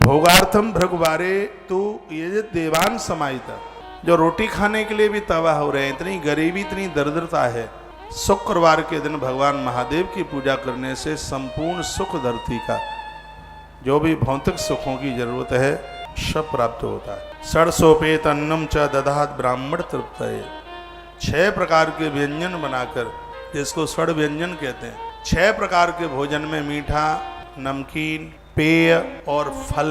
भोगार्थम भृगुवारे तो ये देवान समाहिता, जो रोटी खाने के लिए भी तबाह हो रहे हैं, इतनी गरीबी इतनी दरिद्रता है। शुक्रवार के दिन भगवान महादेव की पूजा करने से संपूर्ण सुख धरती का, जो भी भौतिक सुखों की जरूरत है, सब प्राप्त होता है। षड्सोपेत अन्नम च दधात ब्राह्मण तृप्तये, 6 प्रकार के व्यंजन बनाकर, जिसको षड व्यंजन कहते हैं, 6 प्रकार के भोजन में मीठा, नमकीन, पेय और फल,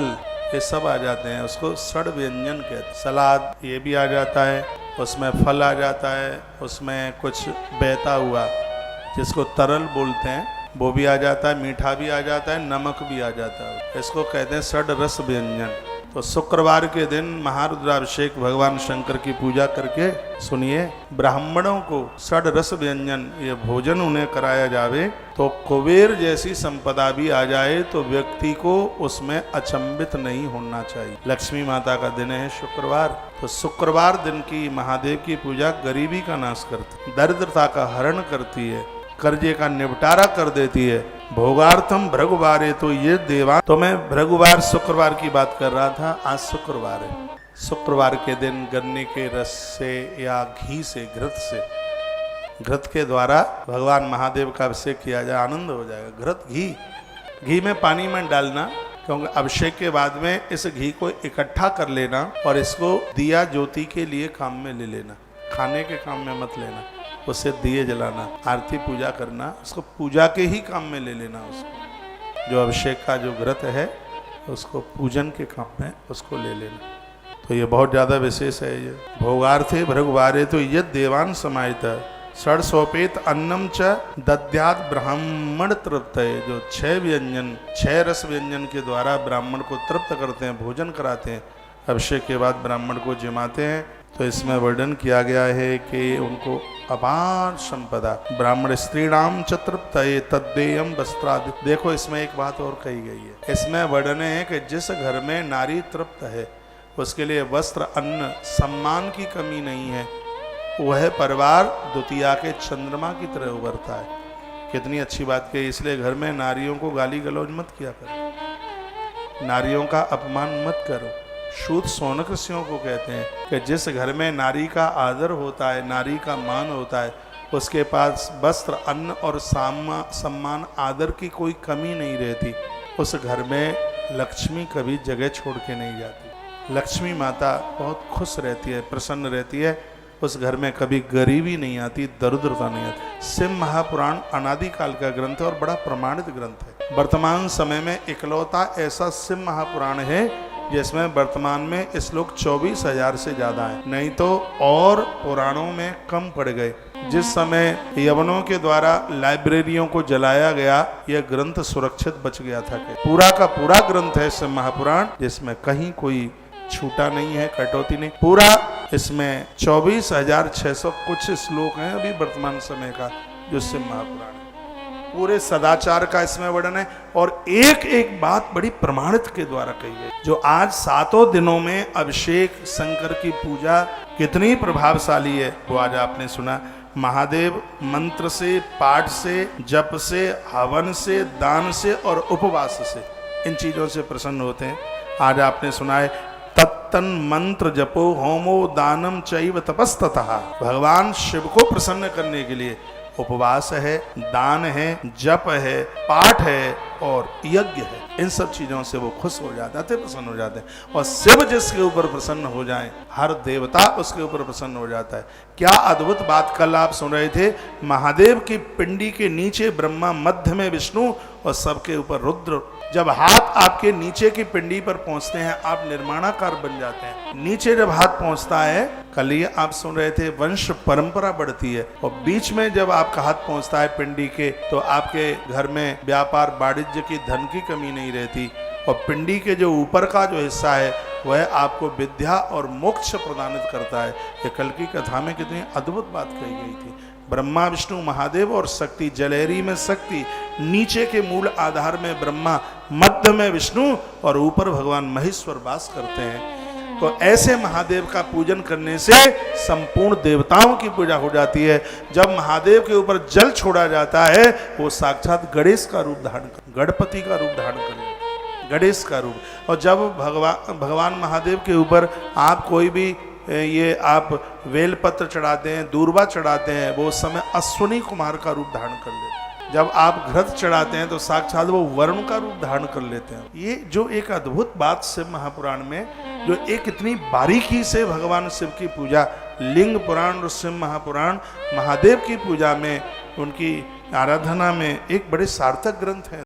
ये सब आ जाते हैं, उसको षड व्यंजन कहते हैं। सलाद ये भी आ जाता है, उसमें फल आ जाता है, उसमें कुछ बहता हुआ जिसको तरल बोलते हैं वो भी आ जाता है, मीठा भी आ जाता है, नमक भी आ जाता है, इसको कहते हैं षड रस व्यंजन। तो शुक्रवार के दिन महारुद्राभिषेक भगवान शंकर की पूजा करके, सुनिए, ब्राह्मणों को षड रस व्यंजन ये भोजन उन्हें कराया जावे तो कुबेर जैसी संपदा भी आ जाए तो व्यक्ति को उसमें अचंभित नहीं होना चाहिए। लक्ष्मी माता का दिन है शुक्रवार, तो शुक्रवार दिन की महादेव की पूजा गरीबी का नाश करती, दरिद्रता का हरण करती है, कर्जे का निपटारा कर देती है। भोगार्थम भृगुवारे तो ये देवा, तो मैं भृगुवार शुक्रवार की बात कर रहा था, आज शुक्रवार है। शुक्रवार के दिन गन्ने के रस से या घी से, घृत से, घृत के द्वारा भगवान महादेव का अभिषेक किया जाए, आनंद हो जाएगा। घृत घी में पानी में डालना, क्योंकि अभिषेक के बाद में इस घी को इकट्ठा कर लेना और इसको दिया ज्योति के लिए काम में ले लेना, खाने के काम में मत लेना, उससे दिए जलाना, आरती पूजा करना, उसको पूजा के ही काम में ले लेना। उसको जो अभिषेक का जो व्रत है उसको पूजन के काम में उसको ले लेना, तो ये बहुत ज़्यादा विशेष है। ये भोगार्थे भृगुवारे तो ये देवान समाहित, षड्सोपेत अन्नम च दद्यात् ब्राह्मण तृप्तये, जो 6 व्यंजन, 6 रस व्यंजन के द्वारा ब्राह्मण को तृप्त करते हैं, भोजन कराते हैं, अभिषेक के बाद ब्राह्मण को जिमाते हैं। तो इसमें वर्णन किया गया है कि उनको अपार संपदा, ब्राह्मण स्त्रीणाम च तृप्तये तद्देयम वस्त्रादि। देखो इसमें एक बात और कही गई है, इसमें वर्णन है कि जिस घर में नारी तृप्त है उसके लिए वस्त्र, अन्न, सम्मान की कमी नहीं है, वह परिवार द्वितीया के चंद्रमा की तरह उभरता है। कितनी अच्छी बात कही। इसलिए घर में नारियों को गाली गलौज मत किया करो, नारियों का अपमान मत करो। शूद्र शौनक ऋषियों को कहते हैं कि जिस घर में नारी का आदर होता है, नारी का मान होता है, उसके पास वस्त्र, अन्न और सम्मान, आदर की कोई कमी नहीं रहती, उस घर में लक्ष्मी कभी जगह छोड़ के नहीं जाती। लक्ष्मी माता बहुत खुश रहती है, प्रसन्न रहती है, उस घर में कभी गरीबी नहीं आती, दरिद्रता नहीं आती। शिव महापुराण अनादिकाल का ग्रंथ है और बड़ा प्रमाणित ग्रंथ है। वर्तमान समय में इकलौता ऐसा शिव महापुराण है जिसमें वर्तमान में श्लोक 24,000 से ज्यादा है, नहीं तो और पुराणों में कम पड़ गए। जिस समय यवनों के द्वारा लाइब्रेरियों को जलाया गया, यह ग्रंथ सुरक्षित बच गया था। पूरा का पूरा ग्रंथ है शिव महापुराण, जिसमें कहीं कोई छूटा नहीं है, कटौती नहीं। पूरा इसमें 24,600 कुछ श्लोक हैं अभी वर्तमान समय का जो शिव महापुराण है। पूरे सदाचार का इसमें वर्णन है और एक एक बात बड़ी प्रमाणित के द्वारा कही गई। जो आज 7 दिनों में अभिषेक, शंकर की पूजा कितनी प्रभावशाली है वो आज आपने सुना। महादेव मंत्र से, पाठ से, जप से, हवन से, दान से और उपवास से, इन चीजों से प्रसन्न होते हैं। आज आपने सुना है तत्तन मंत्र जपो होमो दानम चैव तपस्ततः। भगवान शिव को प्रसन्न करने के लिए उपवास है, दान है, जप है, पाठ है और यज्ञ है। इन सब चीजों से वो खुश हो जाते हैं, प्रसन्न हो जाते हैं। और शिव जिसके ऊपर प्रसन्न हो जाए, हर देवता उसके ऊपर प्रसन्न हो जाता है। क्या अद्भुत बात कल आप सुन रहे थे। महादेव की पिंडी के नीचे ब्रह्मा, मध्य में विष्णु और सबके ऊपर रुद्र। जब हाथ आपके नीचे की पिंडी पर पहुंचते हैं आप निर्माणाकार बन जाते हैं। नीचे जब हाथ पहुंचता है, कल ये आप सुन रहे थे, वंश परंपरा बढ़ती है। और बीच में जब आपका हाथ पहुंचता है पिंडी के, तो आपके घर में व्यापार, वाणिज्य की, धन की कमी नहीं रहती। और पिंडी के जो ऊपर का जो हिस्सा है वह आपको विद्या और मोक्ष प्रदानित करता है। ये कल की कथा में कितनी अद्भुत बात कही गई थी। ब्रह्मा, विष्णु, महादेव और शक्ति, जलेरी में शक्ति, नीचे के मूल आधार में ब्रह्मा, मध्य में विष्णु और ऊपर भगवान महेश्वर वास करते हैं। तो ऐसे महादेव का पूजन करने से संपूर्ण देवताओं की पूजा हो जाती है। जब महादेव के ऊपर जल छोड़ा जाता है वो साक्षात गणेश का रूप धारण कर, गणपति का रूप धारण कर, गणेश का रूप। और जब भगवान महादेव के ऊपर आप कोई भी ये आप वेलपत्र चढ़ाते हैं, दूर्वा चढ़ाते हैं, वो उस समय अश्वनी कुमार का रूप धारण कर लेते हैं। जब आप घृत चढ़ाते हैं तो साक्षात वो वरुण का रूप धारण कर लेते हैं। ये जो एक अद्भुत बात शिव महापुराण में, जो एक इतनी बारीकी से भगवान शिव की पूजा, लिंग पुराण और शिव महापुराण महादेव की पूजा में, उनकी आराधना में एक बड़े सार्थक ग्रंथ है।